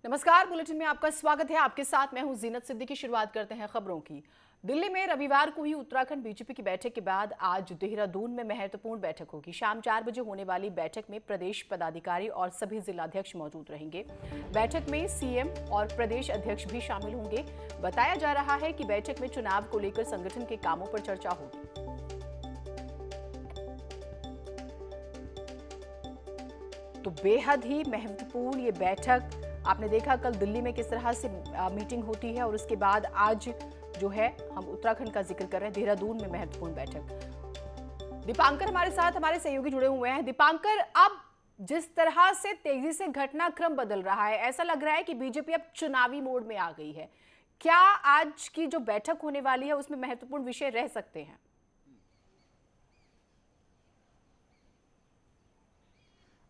नमस्कार, बुलेटिन में आपका स्वागत है। आपके साथ मैं हूं जीनत सिद्दीकी। शुरुआत करते हैं खबरों की। दिल्ली में रविवार को हुई उत्तराखंड बीजेपी की बैठक के बाद आज देहरादून में महत्वपूर्ण बैठक होगी। शाम 4 बजे होने वाली बैठक में प्रदेश पदाधिकारी और सभी जिलाध्यक्ष मौजूद रहेंगे। बैठक में सीएम और प्रदेश अध्यक्ष भी शामिल होंगे। बताया जा रहा है कि बैठक में चुनाव को लेकर संगठन के कामों पर चर्चा होगी। तो बेहद ही महत्वपूर्ण ये बैठक, आपने देखा कल दिल्ली में किस तरह से मीटिंग होती है और उसके बाद आज जो है हम उत्तराखंड का जिक्र कर रहे हैं, देहरादून में महत्वपूर्ण बैठक। दीपांकर हमारे साथ, हमारे सहयोगी जुड़े हुए हैं। दीपांकर, अब जिस तरह से तेजी से घटनाक्रम बदल रहा है, ऐसा लग रहा है कि बीजेपी अब चुनावी मोड में आ गई है। क्या आज की जो बैठक होने वाली है उसमें महत्वपूर्ण विषय रह सकते हैं?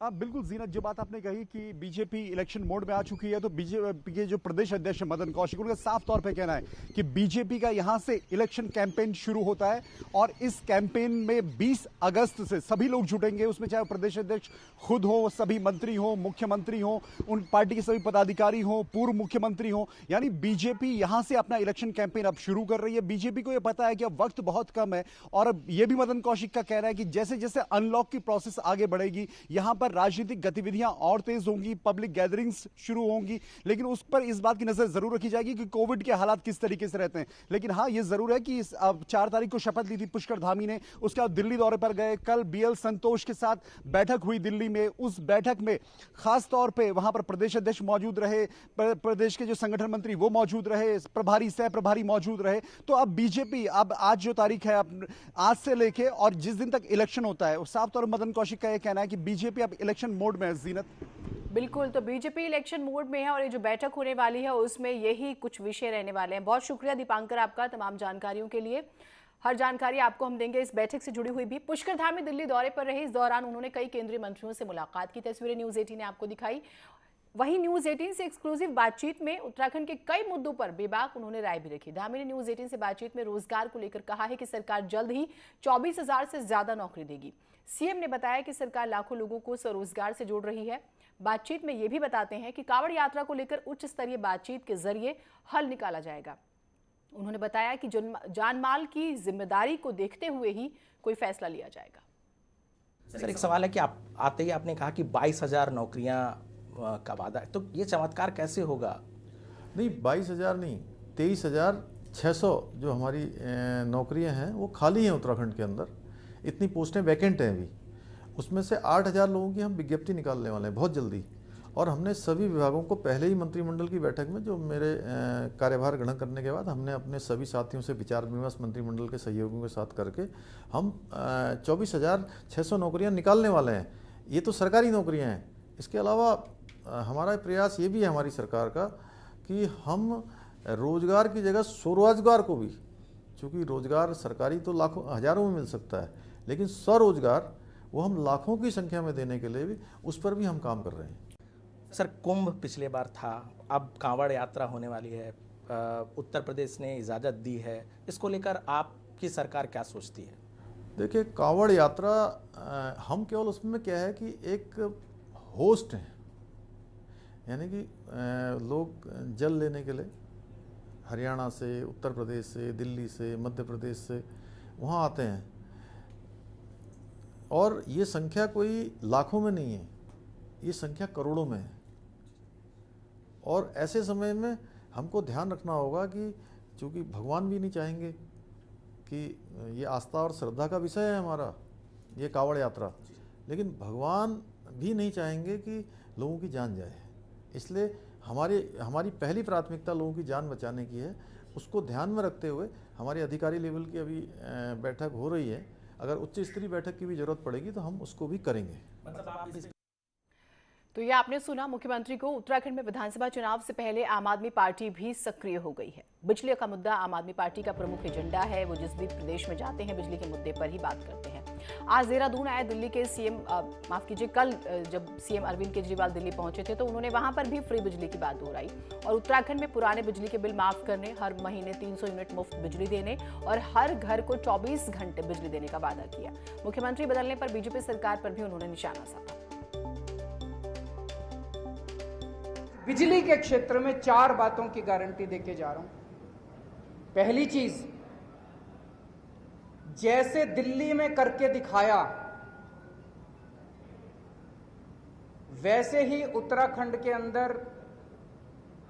बिल्कुल जीनत, जो बात आपने कही कि बीजेपी इलेक्शन मोड में आ चुकी है, तो बीजेपी के जो प्रदेश अध्यक्ष मदन कौशिक, उनका साफ तौर पे कहना है कि बीजेपी का यहां से इलेक्शन कैंपेन शुरू होता है और इस कैंपेन में 20 अगस्त से सभी लोग जुटेंगे। उसमें चाहे प्रदेश अध्यक्ष खुद हो, सभी मंत्री हो, मुख्यमंत्री हो, उन पार्टी के सभी पदाधिकारी हो, पूर्व मुख्यमंत्री हो, यानी बीजेपी यहां से अपना इलेक्शन कैंपेन अब शुरू कर रही है। बीजेपी को यह पता है कि अब वक्त बहुत कम है और अब यह भी मदन कौशिक का कहना है कि जैसे जैसे अनलॉक की प्रोसेस आगे बढ़ेगी, यहां पर राजनीतिक गतिविधियां और तेज होंगी, पब्लिक गैदरिंग्स शुरू होंगी, लेकिन उस पर इस बात की नजर जरूर रखी जाएगी कि कोविड के हालात किस तरीके से रहते हैं। लेकिन हाँ, यह जरूर है कि 4 तारीख को शपथ ली थी पुष्कर धामी ने, उसके बाद दिल्ली दौरे पर गए। कल बीएल संतोष के साथ बैठक हुई दिल्ली में। उस बैठक में खास तौर पर वहां पर प्रदेश अध्यक्ष मौजूद रहे, प्रदेश के जो संगठन मंत्री वो मौजूद रहे, प्रभारी सह प्रभारी मौजूद रहे। तो अब बीजेपी, अब आज जो तारीख है, आज से लेके और जिस दिन तक इलेक्शन होता है, साफ तौर पर मदन कौशिक का यह कहना है कि बीजेपी अब इलेक्शन मोड में है। जीनत, बिल्कुल, तो बीजेपी इलेक्शन मोड में है और ये जो बैठक होने वाली है उसमें यही कुछ विषय रहने वाले हैं। बहुत शुक्रिया दीपांकर आपका तमाम जानकारियों के लिए। हर जानकारी आपको हम देंगे इस बैठक से जुड़ी हुई भी। पुष्कर धामी दिल्ली दौरे पर रहे, इस दौरान उन्होंने कई केंद्रीय मंत्रियों से मुलाकात की। तस्वीरें न्यूज़ 18 ने आपको दिखाई। वहीं न्यूज़ 18 से एक्सक्लूसिव बातचीत में उत्तराखंड के कई मुद्दों पर बेबाक उन्होंने राय भी रखी। धामी ने न्यूज़ 18 से बातचीत में रोजगार को लेकर कहा है कि सरकार जल्द ही 24,000 से ज्यादा नौकरी देगी। सीएम ने बताया कि सरकार लाखों लोगों को स्वरोजगार से जोड़ रही है। बातचीत में ये भी बताते हैं कि कांवड़ यात्रा को लेकर उच्च स्तरीय बातचीत के जरिए हल निकाला जाएगा। उन्होंने बताया कि जानमाल की जिम्मेदारी को देखते हुए ही कोई फैसला लिया जाएगा। सर, एक सवाल है कि आप आते ही आपने कहा कि 22,000 नौकरियां का वादा है, तो ये चमत्कार कैसे होगा? नहीं, 22,000 नहीं, 23,600 जो हमारी नौकरियां हैं वो खाली हैं उत्तराखंड के अंदर। इतनी पोस्टें वैकेंट हैं अभी। उसमें से 8,000 लोगों की हम विज्ञप्ति निकालने वाले हैं बहुत जल्दी। और हमने सभी विभागों को पहले ही मंत्रिमंडल की बैठक में, जो मेरे कार्यभार ग्रहण करने के बाद, हमने अपने सभी साथियों से विचार विमर्श मंत्रिमंडल के सहयोगियों के साथ करके हम 24,600 नौकरियां निकालने वाले हैं। ये तो सरकारी नौकरियां हैं। इसके अलावा हमारा प्रयास ये भी है हमारी सरकार का कि हम रोजगार की जगह स्वरोजगार को भी, चूँकि रोजगार सरकारी तो लाखों हजारों में मिल सकता है, लेकिन स्वरोजगार वो हम लाखों की संख्या में देने के लिए भी, उस पर भी हम काम कर रहे हैं। सर, कुंभ पिछले बार था, अब कांवड़ यात्रा होने वाली है, उत्तर प्रदेश ने इजाज़त दी है, इसको लेकर आपकी सरकार क्या सोचती है? देखिए, कांवड़ यात्रा हम केवल उसमें क्या है कि एक होस्ट हैं, यानी कि लोग जल लेने के लिए हरियाणा से, उत्तर प्रदेश से, दिल्ली से, मध्य प्रदेश से वहाँ आते हैं। और ये संख्या कोई लाखों में नहीं है, ये संख्या करोड़ों में है। और ऐसे समय में हमको ध्यान रखना होगा कि चूँकि भगवान भी नहीं चाहेंगे कि ये आस्था और श्रद्धा का विषय है हमारा ये कांवड़ यात्रा, लेकिन भगवान भी नहीं चाहेंगे कि लोगों की जान जाए। इसलिए हमारी पहली प्राथमिकता लोगों की जान बचाने की है। उसको ध्यान में रखते हुए हमारी अधिकारी लेवल की अभी बैठक हो रही है। अगर उच्च स्तरीय बैठक की भी जरूरत पड़ेगी तो हम उसको भी करेंगे। तो ये आपने सुना मुख्यमंत्री को। उत्तराखंड में विधानसभा चुनाव से पहले आम आदमी पार्टी भी सक्रिय हो गई है। बिजली का मुद्दा आम आदमी पार्टी का प्रमुख एजेंडा है। वो जिस भी प्रदेश में जाते हैं बिजली के मुद्दे पर ही बात करते हैं। आज देहरादून आए दिल्ली के सीएम, माफ कीजिए, कल जब सीएम अरविंद केजरीवाल दिल्ली पहुंचे थे तो उन्होंने वहां पर भी फ्री बिजली की बात दोहराई और उत्तराखंड में पुराने बिजली के बिल माफ करने, हर महीने 300 यूनिट मुफ्त बिजली देने और हर घर को 24 घंटे बिजली देने का वादा किया। मुख्यमंत्री बदलने पर बीजेपी सरकार पर भी उन्होंने निशाना साधा। बिजली के क्षेत्र में 4 बातों की गारंटी देके जा रहा हूं। पहली चीज, जैसे दिल्ली में करके दिखाया वैसे ही उत्तराखंड के अंदर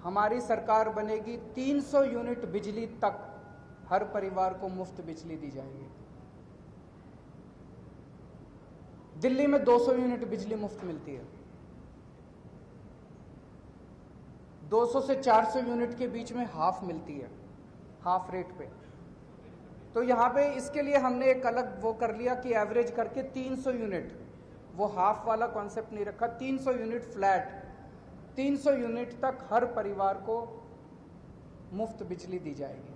हमारी सरकार बनेगी। 300 यूनिट बिजली तक हर परिवार को मुफ्त बिजली दी जाएगी। दिल्ली में 200 यूनिट बिजली मुफ्त मिलती है, 200 से 400 यूनिट के बीच में हाफ मिलती है, हाफ रेट पे। तो यहां पे इसके लिए हमने एक अलग वो कर लिया कि एवरेज करके 300 यूनिट, वो हाफ वाला कॉन्सेप्ट नहीं रखा, 300 यूनिट फ्लैट, 300 यूनिट तक हर परिवार को मुफ्त बिजली दी जाएगी।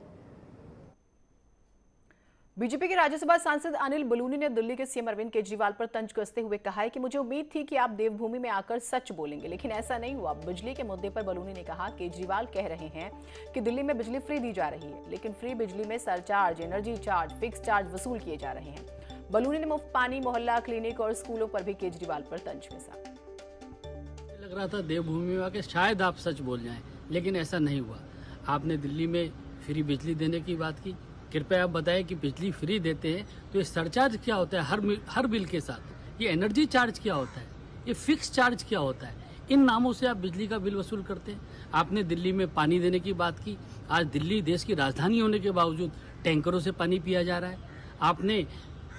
बीजेपी के राज्यसभा सांसद अनिल बलूनी ने दिल्ली के सीएम अरविंद केजरीवाल पर तंज कसते हुए कहा है कि मुझे उम्मीद थी कि आप देवभूमि में आकर सच बोलेंगे, लेकिन ऐसा नहीं हुआ। बिजली के मुद्दे पर बलूनी ने कहा, केजरीवाल कह रहे हैं कि दिल्ली में बिजली फ्री दी जा रही है, लेकिन फ्री बिजली में surcharge, energy charge, fix charge वसूल किए जा रहे हैं। बलूनी ने मुफ्त पानी, मोहल्ला क्लिनिक और स्कूलों पर भी केजरीवाल पर तंज कसा। लग रहा था देवभूमि में आके शायद आप सच बोल जाएं, लेकिन ऐसा नहीं हुआ। आपने दिल्ली में फ्री बिजली देने की बात की। कृपया आप बताएं कि बिजली फ्री देते हैं तो ये सरचार्ज क्या होता है हर बिल के साथ? ये एनर्जी चार्ज क्या होता है? ये फिक्स चार्ज क्या होता है? इन नामों से आप बिजली का बिल वसूल करते हैं। आपने दिल्ली में पानी देने की बात की। आज दिल्ली देश की राजधानी होने के बावजूद टैंकरों से पानी पिया जा रहा है। आपने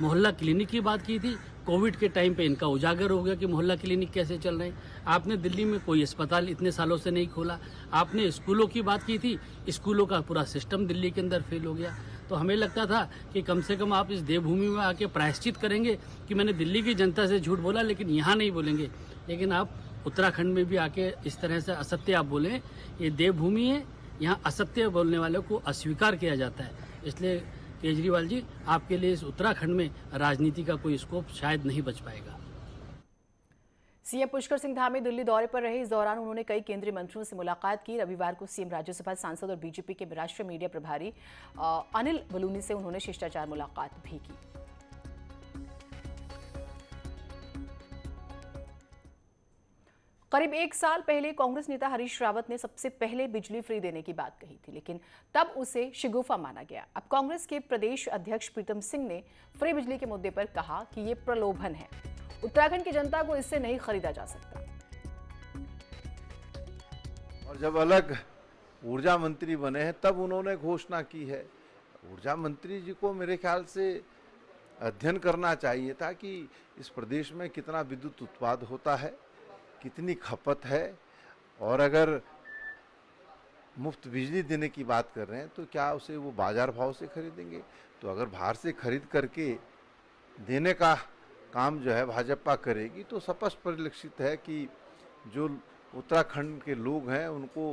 मोहल्ला क्लिनिक की बात की थी। कोविड के टाइम पे इनका उजागर हो गया कि मोहल्ला क्लिनिक कैसे चल रहे हैं। आपने दिल्ली में कोई अस्पताल इतने सालों से नहीं खोला। आपने स्कूलों की बात की थी, स्कूलों का पूरा सिस्टम दिल्ली के अंदर फेल हो गया। तो हमें लगता था कि कम से कम आप इस देवभूमि में आके प्रायश्चित करेंगे कि मैंने दिल्ली की जनता से झूठ बोला, लेकिन यहाँ नहीं बोलेंगे। लेकिन आप उत्तराखंड में भी आके इस तरह से असत्य आप बोलें, ये देवभूमि है, यहाँ असत्य बोलने वालों को अस्वीकार किया जाता है। इसलिए केजरीवाल जी, आपके लिए इस उत्तराखंड में राजनीति का कोई स्कोप शायद नहीं बच पाएगा। सीएम पुष्कर सिंह धामी दिल्ली दौरे पर रहे। इस दौरान उन्होंने कई केंद्रीय मंत्रियों से मुलाकात की। रविवार को सीएम राज्यसभा सांसद और बीजेपी के राष्ट्रीय मीडिया प्रभारी अनिल बलूनी से उन्होंने शिष्टाचार मुलाकात भी की। करीब 1 साल पहले कांग्रेस नेता हरीश रावत ने सबसे पहले बिजली फ्री देने की बात कही थी, लेकिन तब उसे शिगुफा माना गया। अब कांग्रेस के प्रदेश अध्यक्ष प्रीतम सिंह ने फ्री बिजली के मुद्दे पर कहा कि ये प्रलोभन है, उत्तराखंड की जनता को इससे नहीं खरीदा जा सकता। और जब अलग ऊर्जा मंत्री बने हैं तब उन्होंने घोषणा की है। ऊर्जा मंत्री जी को मेरे ख्याल से अध्ययन करना चाहिए था कि इस प्रदेश में कितना विद्युत उत्पाद होता है, कितनी खपत है, और अगर मुफ्त बिजली देने की बात कर रहे हैं तो क्या उसे वो बाजार भाव से खरीदेंगे? तो अगर बाहर से खरीद करके देने का काम जो है भाजपा करेगी तो स्पष्ट परिलक्षित है कि जो उत्तराखंड के लोग हैं उनको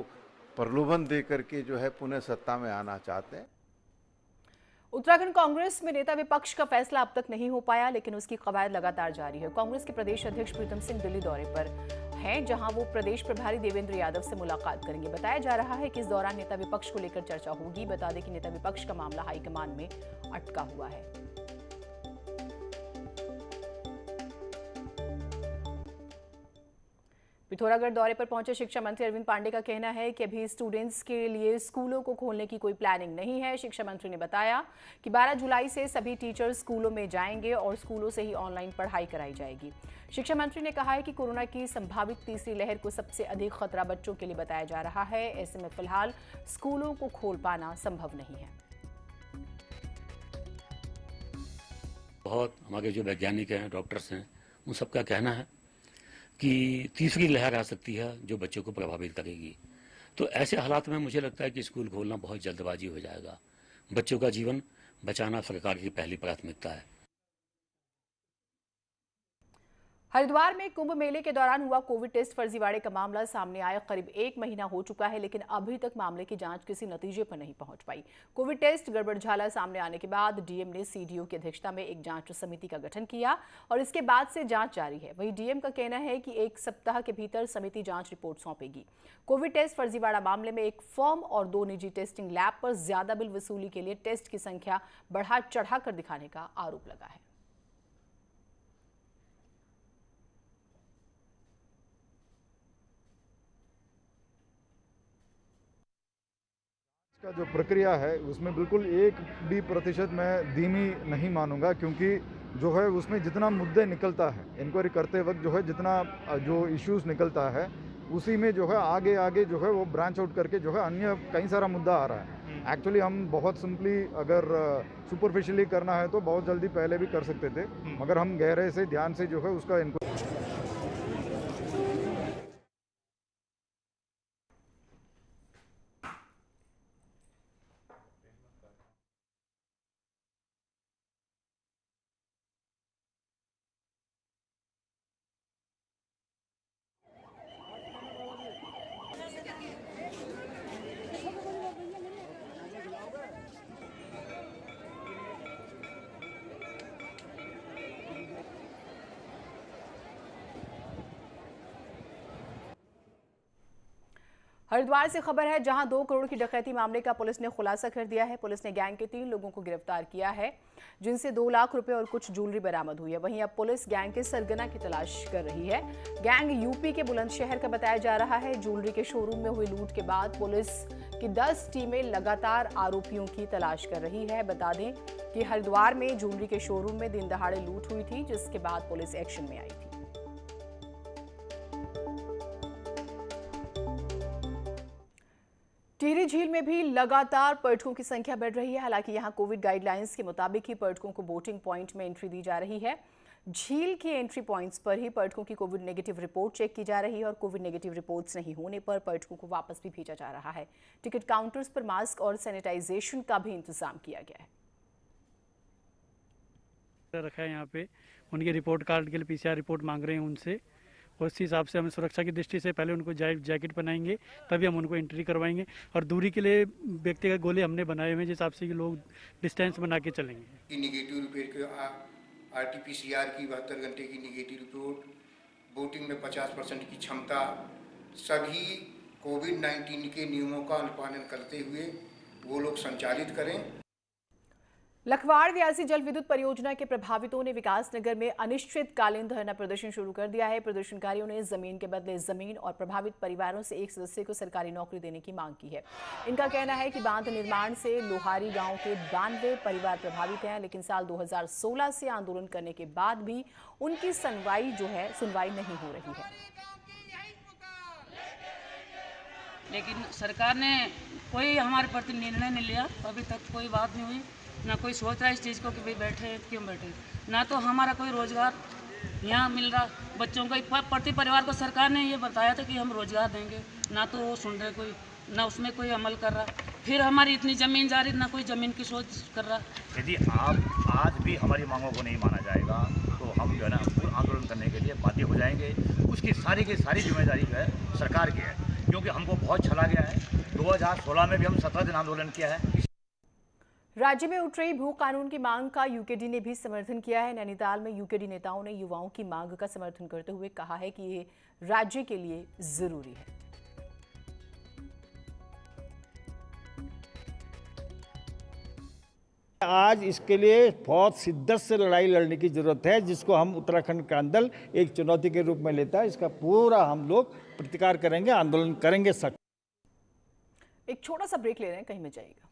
प्रलोभन दे करके जो है पुनः सत्ता में आना चाहते हैं। उत्तराखंड कांग्रेस में नेता विपक्ष का फैसला अब तक नहीं हो पाया, लेकिन उसकी कवायद लगातार जारी है। कांग्रेस के प्रदेश अध्यक्ष प्रीतम सिंह दिल्ली दौरे पर हैं, जहां वो प्रदेश प्रभारी देवेंद्र यादव से मुलाकात करेंगे। बताया जा रहा है कि इस दौरान नेता विपक्ष को लेकर चर्चा होगी। बता दें कि नेता विपक्ष का मामला हाईकमान में अटका हुआ है। पिथौरागढ़ दौरे पर पहुंचे शिक्षा मंत्री अरविंद पांडे का कहना है कि अभी स्टूडेंट्स के लिए स्कूलों को खोलने की कोई प्लानिंग नहीं है। शिक्षा मंत्री ने बताया कि 12 जुलाई से सभी टीचर स्कूलों में जाएंगे और स्कूलों से ही ऑनलाइन पढ़ाई कराई जाएगी। शिक्षा मंत्री ने कहा है कि कोरोना की संभावित तीसरी लहर को सबसे अधिक खतरा बच्चों के लिए बताया जा रहा है। ऐसे में फिलहाल स्कूलों को खोल पाना संभव नहीं है। बहुत हमारे जो वैज्ञानिक हैं, डॉक्टर्स हैं, उन सबका कहना है कि तीसरी लहर आ सकती है जो बच्चों को प्रभावित करेगी। तो ऐसे हालात में मुझे लगता है कि स्कूल खोलना बहुत जल्दबाजी हो जाएगा। बच्चों का जीवन बचाना सरकार की पहली प्राथमिकता है। हरिद्वार में कुंभ मेले के दौरान हुआ कोविड टेस्ट फर्जीवाड़े का मामला सामने आया करीब 1 महीना हो चुका है, लेकिन अभी तक मामले की जांच किसी नतीजे पर नहीं पहुंच पाई। कोविड टेस्ट गड़बड़झाला सामने आने के बाद डीएम ने सीडीओ की अध्यक्षता में एक जांच समिति का गठन किया और इसके बाद से जांच जारी है। वहीं डीएम का कहना है कि 1 सप्ताह के भीतर समिति जांच रिपोर्ट सौंपेगी। कोविड टेस्ट फर्जीवाड़ा मामले में एक फर्म और 2 निजी टेस्टिंग लैब पर ज्यादा बिल वसूली के लिए टेस्ट की संख्या बढ़ा चढ़ाकर दिखाने का आरोप लगा है। का जो प्रक्रिया है उसमें बिल्कुल 1% मैं धीमी नहीं मानूंगा, क्योंकि जो है उसमें जितना मुद्दे निकलता है इंक्वायरी करते वक्त जो है जितना जो इश्यूज निकलता है उसी में जो है आगे आगे जो है वो ब्रांच आउट करके जो है अन्य कई सारा मुद्दा आ रहा है। एक्चुअली हम बहुत सिंपली अगर सुपरफिशियली करना है तो बहुत जल्दी पहले भी कर सकते थे, मगर हम गहरे से ध्यान से जो है उसका हरिद्वार से खबर है, जहां 2 करोड़ की डकैती मामले का पुलिस ने खुलासा कर दिया है। पुलिस ने गैंग के 3 लोगों को गिरफ्तार किया है, जिनसे 2 लाख रुपए और कुछ ज्वेलरी बरामद हुई है। वहीं अब पुलिस गैंग के सरगना की तलाश कर रही है। गैंग यूपी के बुलंदशहर का बताया जा रहा है। ज्वेलरी के शोरूम में हुई लूट के बाद पुलिस की 10 टीमें लगातार आरोपियों की तलाश कर रही है। बता दें कि हरिद्वार में ज्वेलरी के शोरूम में दिन दहाड़े लूट हुई थी, जिसके बाद पुलिस एक्शन में आई थी। टिहरी झील में भी लगातार पर्यटकों की संख्या बढ़ रही है। हालांकि यहां कोविड गाइडलाइंस के मुताबिक ही पर्यटकों को बोटिंग पॉइंट में एंट्री दी जा रही है। झील के एंट्री पॉइंट्स पर ही पर्यटकों की कोविड नेगेटिव रिपोर्ट चेक की जा रही है और कोविड नेगेटिव रिपोर्ट्स नहीं होने पर पर्यटकों को वापस भी भेजा जा रहा है। टिकट काउंटर्स पर मास्क और सैनिटाइजेशन का भी इंतजाम किया गया है। रखा है यहाँ पे उनके रिपोर्ट कार्ड के लिए PCR रिपोर्ट मांग रहे हैं उनसे, और उस हिसाब से हम सुरक्षा की दृष्टि से पहले उनको जैकेट बनाएंगे, तभी हम उनको एंट्री करवाएंगे। और दूरी के लिए व्यक्तिगत गोले हमने बनाए हुए हैं, जिस हिसाब से कि लोग डिस्टेंस बना के चलेंगे। निगेटिव रिपोर्ट के RT-PCR की 72 घंटे की निगेटिव रिपोर्ट, बोटिंग में 50% की क्षमता, सभी कोविड-19 के नियमों का अनुपालन करते हुए वो लोग संचालित करें। लखवाड़ व्यासी जल विद्युत परियोजना के प्रभावितों ने विकासनगर में अनिश्चितकालीन धरना प्रदर्शन शुरू कर दिया है। प्रदर्शनकारियों ने जमीन के बदले जमीन और प्रभावित परिवारों से एक सदस्य को सरकारी नौकरी देने की मांग की है। इनका कहना है कि बांध निर्माण से लोहारी गांव के 92 परिवार प्रभावित हैं, लेकिन साल 2016 से आंदोलन करने के बाद भी उनकी सुनवाई नहीं हो रही है। लेकिन सरकार ने कोई हमारे प्रति निर्णय नहीं लिया, अभी तक कोई बात नहीं हुई, ना कोई सोच रहा है इस चीज़ को कि भाई बैठे क्यों बैठे, ना तो हमारा कोई रोजगार यहाँ मिल रहा। बच्चों को प्रति परिवार को सरकार ने ये बताया था कि हम रोजगार देंगे, ना तो वो सुन रहे कोई, ना उसमें कोई अमल कर रहा। फिर हमारी इतनी ज़मीन जा रही, ना कोई ज़मीन की सोच कर रहा। यदि आप आज भी हमारी मांगों को नहीं माना जाएगा तो हम जो है ना आंदोलन करने के लिए बाध्य हो जाएंगे। उसकी सारी की सारी जिम्मेदारी जो है सरकार की है, क्योंकि हमको बहुत छला गया है। 2016 में भी हम 17 दिन आंदोलन किया है। राज्य में उठ रही भू कानून की मांग का यूकेडी ने भी समर्थन किया है। नैनीताल में यूकेडी नेताओं ने युवाओं की मांग का समर्थन करते हुए कहा है कि ये राज्य के लिए जरूरी है। आज इसके लिए बहुत शिद्दत से लड़ाई लड़ने की जरूरत है, जिसको हम उत्तराखंड का आंदोलन एक चुनौती के रूप में लेता है। इसका पूरा हम लोग प्रतिकार करेंगे, आंदोलन करेंगे सख्त। एक छोटा सा ब्रेक ले रहे हैं, कहीं में जाइएगा।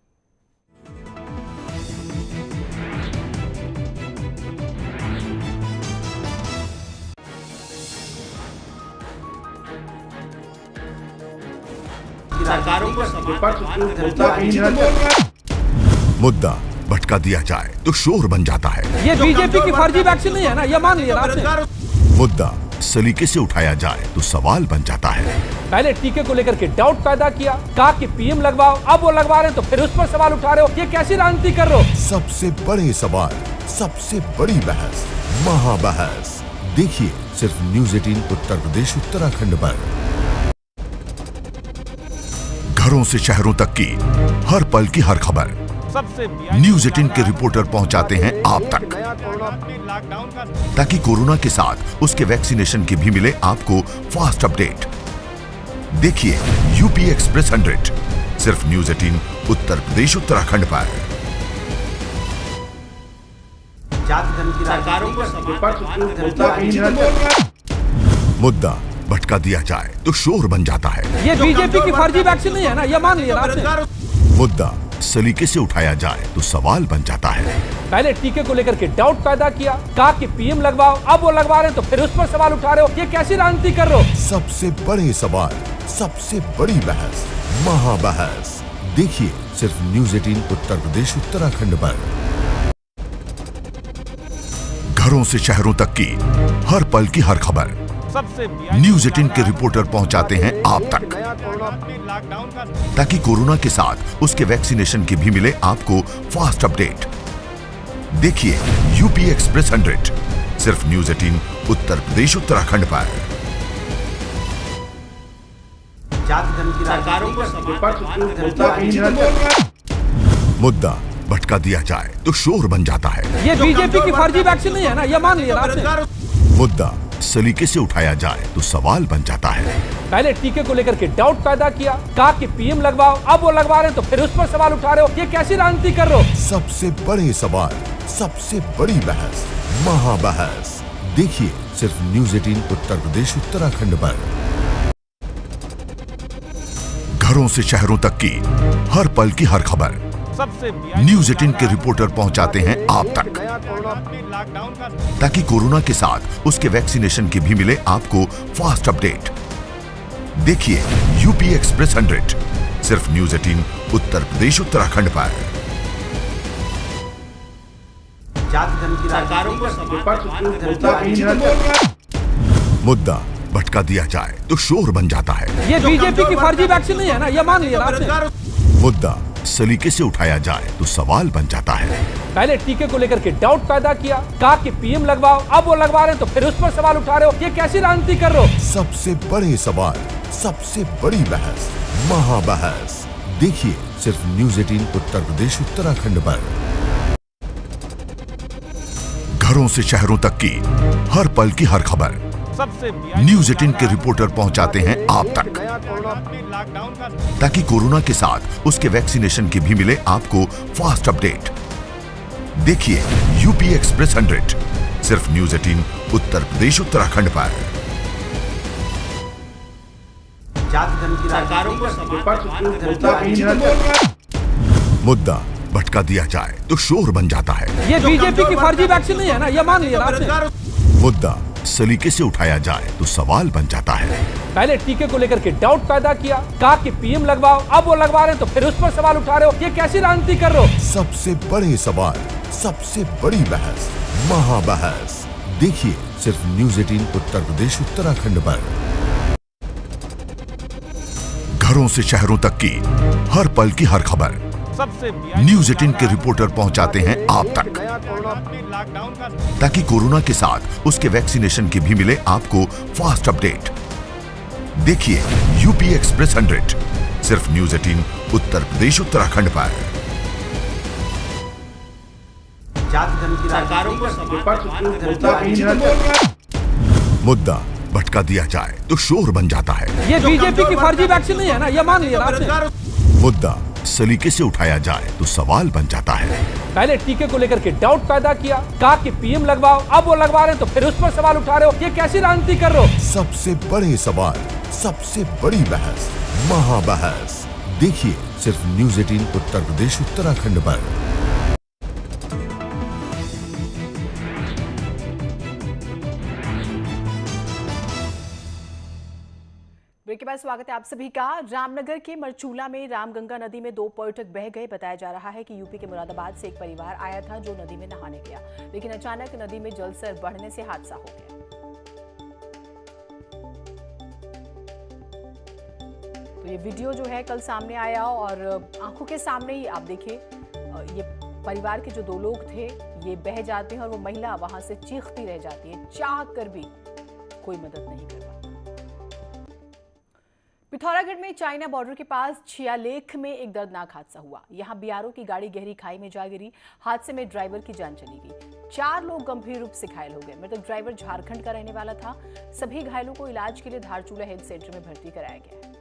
मुद्दा भटका दिया जाए तो शोर बन जाता है। ये बीजेपी की फर्जी वैक्सीन नहीं है ना, ये मान लिया आपने। मुद्दा सलीके से उठाया जाए तो सवाल बन जाता है। पहले टीके को लेकर के डाउट पैदा किया, कहा कि पीएम लगवाओ, अब वो लगवा रहे हैं तो फिर उस पर सवाल उठा रहे हो। ये कैसी राजनीति कर रहे हो? सबसे बड़े सवाल, सबसे बड़ी बहस, महाबहस देखिए सिर्फ न्यूज़ 18 उत्तर प्रदेश उत्तराखंड पर। घरों से शहरों तक की हर पल की हर खबर न्यूज़ 18 के रिपोर्टर पहुंचाते हैं आप तक, ताकि कोरोना के साथ उसके वैक्सीनेशन की भी मिले आपको फास्ट अपडेट। देखिए यूपी एक्सप्रेस 100 सिर्फ न्यूज़ 18 उत्तर प्रदेश उत्तराखंड पर। मुद्दा भटका दिया जाए तो शोर बन जाता है। ये बीजेपी की फर्जी वैक्सीन नहीं है ना, ये मान लिया आपने। मुद्दा सलीके से उठाया जाए तो सवाल बन जाता है। पहले टीके को लेकर के डाउट पैदा किया, कहा कि पीएम लगवाओ, अब वो लगवा रहे हैं तो फिर उस पर सवाल उठा रहे हो, ये कैसी राजनीति कर रहे हो? सबसे बड़े सवाल, सबसे बड़ी बहस, महाबहस देखिए सिर्फ न्यूज़ 18 उत्तर प्रदेश उत्तराखंड पर। घरों से शहरों तक की हर पल की हर खबर न्यूज़ 18 के रिपोर्टर पहुंचाते हैं आप तक, ताकि कोरोना के साथ उसके वैक्सीनेशन की भी मिले आपको फास्ट अपडेट। देखिए यूपी एक्सप्रेस 100 सिर्फ न्यूज़ 18 उत्तर प्रदेश उत्तराखंड पर। मुद्दा भटका दिया जाए तो शोर बन जाता है। ये बीजेपी की फर्जी वैक्सीन नहीं है ना, ये मान लिया आपने। मुद्दा सलीके से उठाया जाए तो सवाल बन जाता है। पहले टीके को लेकर के डाउट पैदा किया, कहा कि पीएम लगवाओ, अब वो लगवा रहे हैं तो फिर उस पर सवाल उठा रहे हो, ये कैसी राजनीति कर रहे हो? सबसे बड़े सवाल, सबसे बड़ी बहस, महाबहस देखिए सिर्फ न्यूज़ 18 उत्तर प्रदेश उत्तराखंड पर। घरों से शहरों तक की हर पल की हर खबर न्यूज़ 18 के रिपोर्टर पहुंचाते हैं आप तक, ताकि कोरोना के साथ उसके वैक्सीनेशन की भी मिले आपको फास्ट अपडेट। देखिए यूपी एक्सप्रेस 100 सिर्फ न्यूज़ 18 उत्तर प्रदेश उत्तराखंड पर। मुद्दा भटका दिया जाए तो शोर बन जाता है। ये बीजेपी की फर्जी वैक्सीन नहीं है ना, ये मान लिया आपने। मुद्दा सलीके से उठाया जाए तो सवाल बन जाता है। पहले टीके को लेकर के डाउट पैदा किया, कहा कि पीएम लगवाओ, अब वो लगवा रहे हैं तो फिर उस पर सवाल उठा रहे हो, ये कैसी राजनीति कर रहे हो? सबसे बड़े सवाल, सबसे बड़ी बहस, महाबहस देखिए सिर्फ न्यूज़ 18 उत्तर प्रदेश उत्तराखंड पर। घरों से शहरों तक की हर पल की हर खबर न्यूज़ 18 के रिपोर्टर पहुंचाते हैं आप तक, ताकि कोरोना के साथ उसके वैक्सीनेशन की भी मिले आपको फास्ट अपडेट। देखिए यूपी एक्सप्रेस 100 सिर्फ न्यूज़ 18 उत्तर प्रदेश उत्तराखंड पर। मुद्दा भटका दिया जाए तो शोर बन जाता है। ये बीजेपी की फर्जी वैक्सीन नहीं है ना, ये मान लिया आपने। मुद्दा सलीके से उठाया जाए तो सवाल बन जाता है। पहले टीके को लेकर के डाउट पैदा किया, कहा कि पीएम लगवाओ, अब वो लगवा रहे हैं तो फिर उस पर सवाल उठा रहे हो, ये कैसी राजनीति कर रहे हो? सबसे बड़े सवाल, सबसे बड़ी बहस, महाबहस देखिए सिर्फ न्यूज़ 18 उत्तर प्रदेश उत्तराखंड पर। घरों से शहरों तक की हर पल की हर खबर न्यूज़ 18 के रिपोर्टर पहुंचाते हैं आप तक, ताकि कोरोना के साथ उसके वैक्सीनेशन की भी मिले आपको फास्ट अपडेट। देखिए यूपी एक्सप्रेस 100 सिर्फ न्यूज़ 18 उत्तर प्रदेश उत्तराखंड पर। मुद्दा भटका दिया जाए तो शोर बन जाता है। ये बीजेपी की फर्जी वैक्सीन नहीं है ना, ये मान लिया आपने। मुद्दा सलीके से उठाया जाए तो सवाल बन जाता है। पहले टीके को लेकर के डाउट पैदा किया, कहा कि पीएम लगवाओ, अब वो लगवा रहे हैं तो फिर उस पर सवाल उठा रहे हो, ये कैसी राजनीति कर रहे हो? सबसे बड़े सवाल, सबसे बड़ी बहस, महाबहस देखिए सिर्फ न्यूज़ 18 उत्तर प्रदेश उत्तराखंड पर। ब्रेक के बाद स्वागत है आप सभी का। रामनगर के मरचूला में रामगंगा नदी में 2 पर्यटक बह गए। बताया जा रहा है कि यूपी के मुरादाबाद से एक परिवार आया था जो नदी में नहाने गया, लेकिन अचानक नदी में जलस्तर बढ़ने से हादसा हो गया। तो ये वीडियो जो है कल सामने आया और आंखों के सामने ही आप देखिए, ये परिवार के जो 2 लोग थे ये बह जाते हैं और वो महिला वहां से चीखती रह जाती है, चाह कर भी कोई मदद नहीं कर पाता। पिथौरागढ़ में चाइना बॉर्डर के पास छियालेख में एक दर्दनाक हादसा हुआ। यहां बीआरओ की गाड़ी गहरी खाई में जा गिरी। हादसे में ड्राइवर की जान चली गई। 4 लोग गंभीर रूप से घायल हो गए। मृतक ड्राइवर झारखंड का रहने वाला था। सभी घायलों को इलाज के लिए धारचूला हेल्थ सेंटर में भर्ती कराया गया है।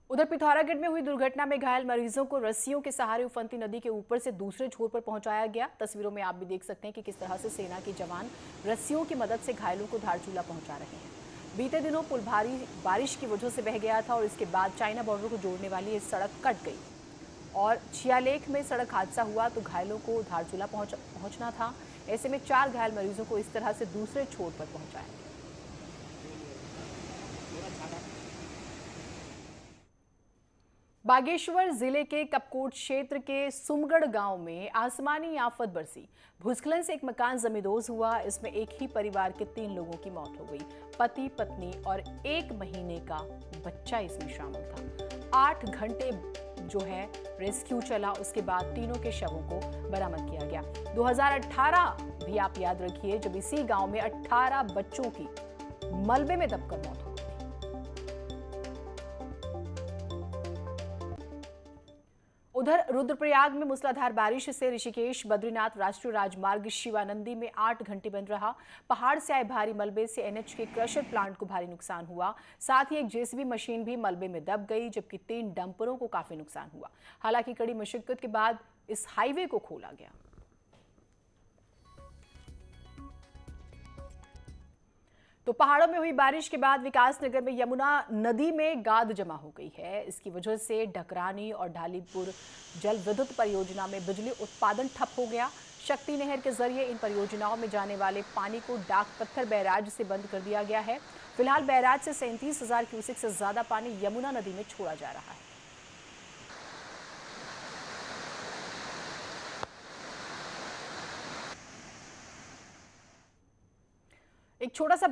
उधर पिथौरागढ़ में हुई दुर्घटना में घायल मरीजों को रस्सियों के सहारे उफनती नदी के ऊपर से दूसरे छोर पर पहुंचाया गया। तस्वीरों में आप भी देख सकते हैं कि किस तरह से सेना के जवान रस्सियों की मदद से घायलों को धारचूला पहुंचा रहे हैं। बीते दिनों पुल भारी बारिश की वजह से बह गया था और इसके बाद चाइना बॉर्डर को जोड़ने वाली ये सड़क कट गई और छियालेख में सड़क हादसा हुआ तो घायलों को धारचूला पहुंचना था। ऐसे में 4 घायल मरीजों को इस तरह से दूसरे छोर पर पहुंचाया। बागेश्वर जिले के कपकोट क्षेत्र के सुमगढ़ गांव में आसमानी आफत बरसी। भूस्खलन से एक मकान जमींदोज हुआ। इसमें एक ही परिवार के 3 लोगों की मौत हो गई। पति, पत्नी और 1 महीने का बच्चा इसमें शामिल था। 8 घंटे जो है रेस्क्यू चला, उसके बाद तीनों के शवों को बरामद किया गया। 2018 भी आप याद रखिए, जब इसी गांव में 18 बच्चों की मलबे में दबकर मौत हो। उधर रुद्रप्रयाग में मूसलाधार बारिश से ऋषिकेश बद्रीनाथ राष्ट्रीय राजमार्ग शिवानंदी में 8 घंटे बंद रहा। पहाड़ से आए भारी मलबे से एनएच के क्रशर प्लांट को भारी नुकसान हुआ। साथ ही एक जेसीबी मशीन भी मलबे में दब गई, जबकि 3 डंपरों को काफी नुकसान हुआ। हालांकि कड़ी मशक्कत के बाद इस हाईवे को खोला गया। तो पहाड़ों में हुई बारिश के बाद विकासनगर में यमुना नदी में गाद जमा हो गई है। इसकी वजह से ढकरानी और ढालीपुर जल विद्युत परियोजना में बिजली उत्पादन ठप हो गया। शक्ति नहर के जरिए इन परियोजनाओं में जाने वाले पानी को डाक पत्थर बैराज से बंद कर दिया गया है। फिलहाल बैराज से 37,000 क्यूसेक से ज्यादा पानी यमुना नदी में छोड़ा जा रहा है। एक छोटा सा